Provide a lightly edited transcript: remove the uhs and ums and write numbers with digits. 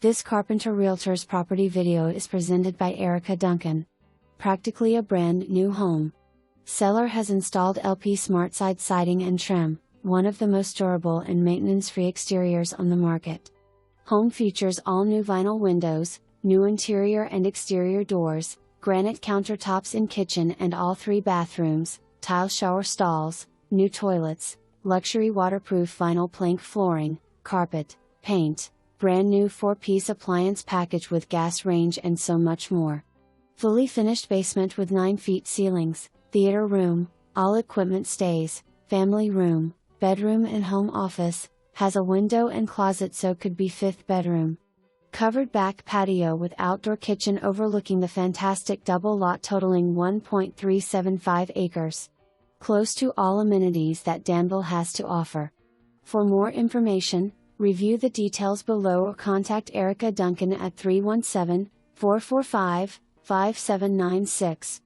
This Carpenter Realtors property video is presented by Duncan. Practically a brand new home. Seller has installed LP SmartSide siding and trim, one of the most durable and maintenance-free exteriors on the market. Home features all new vinyl windows, new interior and exterior doors, granite countertops in kitchen and all 3 bathrooms, tile shower stalls, new toilets, luxury waterproof vinyl plank flooring, carpet, paint, brand new 4-piece appliance package with gas range and so much more. Fully finished basement with 9 feet ceilings, theater room, all equipment stays, family room, bedroom and home office, has a window and closet so could be 5th bedroom. Covered back patio with outdoor kitchen overlooking the fantastic double lot totaling 1.375 acres. Close to all amenities that Danville has to offer. For more information, review the details below or contact Duncan at 317-445-5796.